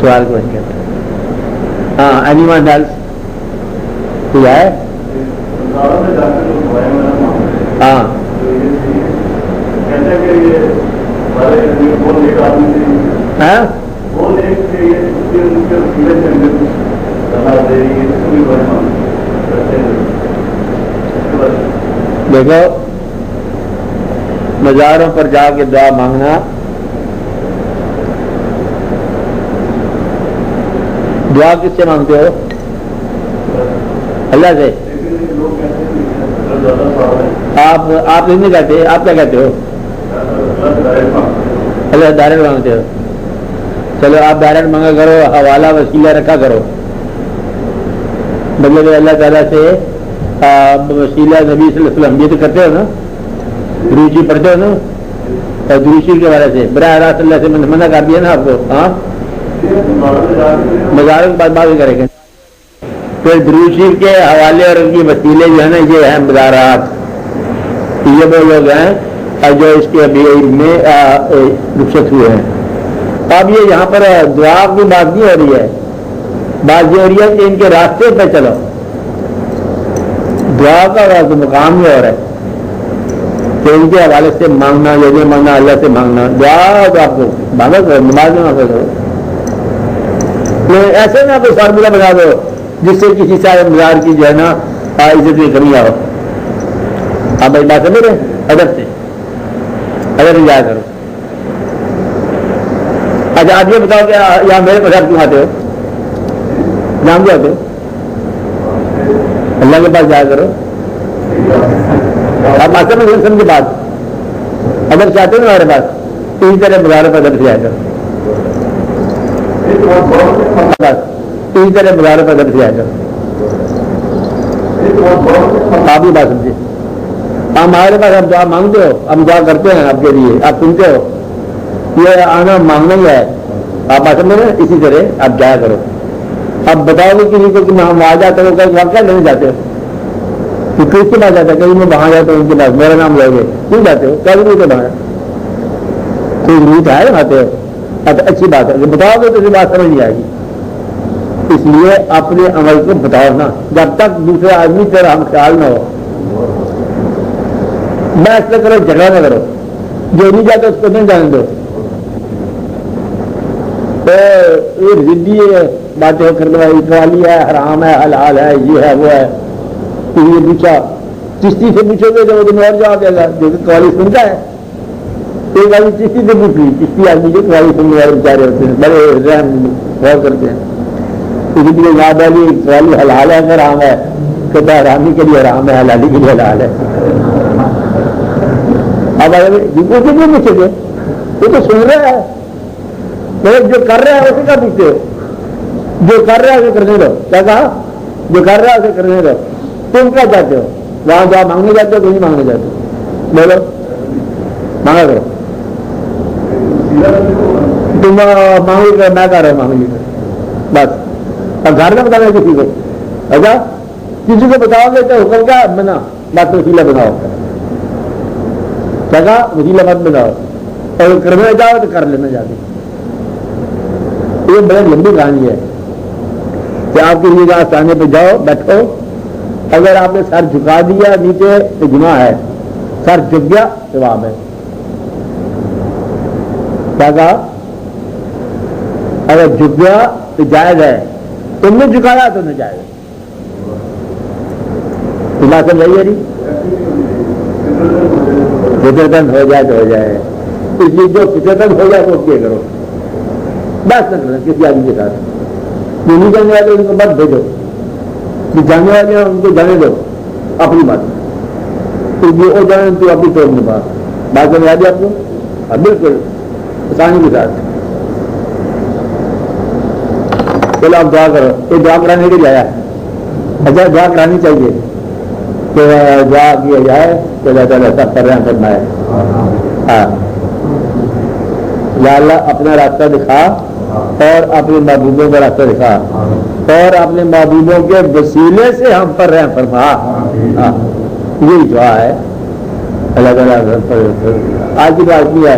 سوال کو نہیں کرتا. ہاں اینیون ایلس کیا ہے؟ ہاں دیکھو مزاروں پر جا کے دعا مانگنا دعا کس سے مانگتے ہو؟ اللہ سے. آپ نہیں کہتے, آپ کیا کہتے ہو؟ اللہ ڈائریکٹ مانگتے ہو. چلو آپ ڈائریکٹ مانگا کرو, حوالہ وسیلہ رکھا کرو. مطلب اللہ تعالیٰ سے وسیلہ نبی صلی اللہ علیہ وسلم یہ تو کرتے ہو نا, دروشی پڑھتے ہو نا, اور دروشی کے بارے سے براہ راست اللہ سے منع کر دیا نا آپ کو. ہاں مزاروں کی بات بھی کریں گے. پھر دروشی کے حوالے اور ان کی وسیلے جو ہے نا یہ ہیں مزارات. یہ وہ لوگ ہیں جو اس کے ابھی میں رخصت ہوئے ہیں. اب یہ یہاں پر دعا کی بات نہیں ہو رہی ہے, بات یہ ہو رہی ہے کہ ان کے راستے پہ چلو. دعا کا تو مقام ہی اور ہے کہ ان کے حوالے سے مانگنا, یہ مانگنا, اللہ سے مانگنا. دعا تو آپ کو مانگا کرو, نماز میں مانگا کرو. ایسے میں آپ کو فارمولہ بنا دو جس سے کسی سے مزار کی جو ہے نا عزت میں کمی آؤ. آپ ایک بات سمجھ رہے ہیں, ادب سے ادب جایا کرو. اچھا آپ یہ بتاؤ کہ یہاں میرے پاس آپ کیوں آتے ہو؟ نام کیا ہوتے ہو؟ اللہ کے پاس جایا کرو. آپ آتے میں سن کے بعد ادب سے آتے ہو نا ہمارے پاس, تین طرح مزاروں پر ادب سے آیا کرو. تین طرح مزاروں پر ادب سے آیا کرو. آپ ہی بات سمجھے. ہمارے پاس آپ دعا مانگتے ہو, ہم دعا کرتے ہیں آپ کے لیے, آپ سنتے ہو. یہ آنا مانگنا ہی ہے. آپ بات سمجھ رہے ہیں, اسی طرح آپ جایا کرو. اب بتاؤ گے کسی کو کہ میں ہم وہاں جاتا ہوں, وہاں کیا لینے جاتے ہو؟ کس کے پاس جاتا ہے؟ کہیں میں وہاں جاتا ہوں ان کے پاس, میرا نام لے گے, کیوں جاتے ہو؟ کیا ضرورت ہے باہر؟ کوئی ضرورت ہے آتے ہو؟ اچھی بات ہے, بتاؤ گے تو یہ بات سمجھ نہیں آئے گی. اس لیے اپنے عمل کو بتاؤ نا, جب تک دوسرے آدمی تیرا ہم خیال نہ ہو. بحث نہ کرو, جھگڑا نہ کرو, جو نہیں جاتا اس کو نہیں جانے دو. ایک ضدی باتیں کرنے والی قوالی ہے, حرام ہے, حلال ہے, یہ ہے وہ ہے. یہ پوچھا چشتی سے پوچھو گے تو وہ تمہیں اور جواب دے گا جو کہ قوالی سنتا ہے. ایک آدمی چشتی سے پوچھ لی, چشتی آدمی جو قوالی سننے والے بیچارے ہوتے ہیں, بڑے رحم غور کرتے ہیں. اسی لیے یاد ہے قوالی حلال ہے, حرام ہے, کہتا ہے حرامی کے لیے حرام ہے, حلالی کے لیے حلال ہے. اب کیوں پوچھے گے؟ وہ تو سن رہا ہے, جو کر رہا ہے اسے کیا پوچھتے ہو؟ جو کر رہا ہے اسے کرنے دو. کیا کہا؟ جو کر رہا ہے اسے کرنے دو. تم کیا چاہتے ہو؟ وہاں جا مانگنے جاتے ہو کہ نہیں مانگنے جاتے ہو؟ بولو, مانگا کرو. تم مانگو کر, میں کہہ رہا ہوں مانگنے کر بس. اب گھر میں بتانا کسی کو, اچھا کسی کو بتاؤ گے تو حکم کیا بنا, بات وسیلہ بناؤ. کیا کہا؟ وسیلہ مت بناؤ, اور کرنے جاؤ تو کر لینا جا کے. یہ بڑی لمبی کہانی ہے کہ آپ کے لیے آستانے پہ جاؤ, بیٹھو, اگر آپ نے سر جھکا دیا نیچے تو گناہ ہے, سر جھک گیا ثواب ہے. کیا کہا؟ اگر جھک گیا تو جائز ہے, تم نے جھکایا تو نہ جائز. بات سمجھ آئی؟ فطرتن ہو جائے تو ہو جائے. اس لیے جو فطرتن ہو جائے وہ کیا کرو, بس نہ کرنا کسی آدمی کے ساتھ. جو نہیں جانے والے ان کو مت بھیجو, جو جانے والے ہیں ان کو جانے دو اپنی بات. تو جو وہ جانے تو اپنی توڑنے بات سمجھ آ دی آپ کو؟ بالکل آسانی کے ساتھ. چلو آپ دعا کرو. یہ دعا کرانے کے لیے آیا ہے. اچھا دعا کرانی چاہیے کہ دعا کیا جائے تو اللہ تعالیٰ سب پر رحم فرمائے. ہاں یا اللہ اپنا راستہ دکھا اور اپنے محبوبوں کا راستہ دکھا, اور اپنے محبوبوں کے وسیلے سے ہم پر رحم فرما. یہی دعا ہے. اللہ تعالیٰ آج کی بات کی ہے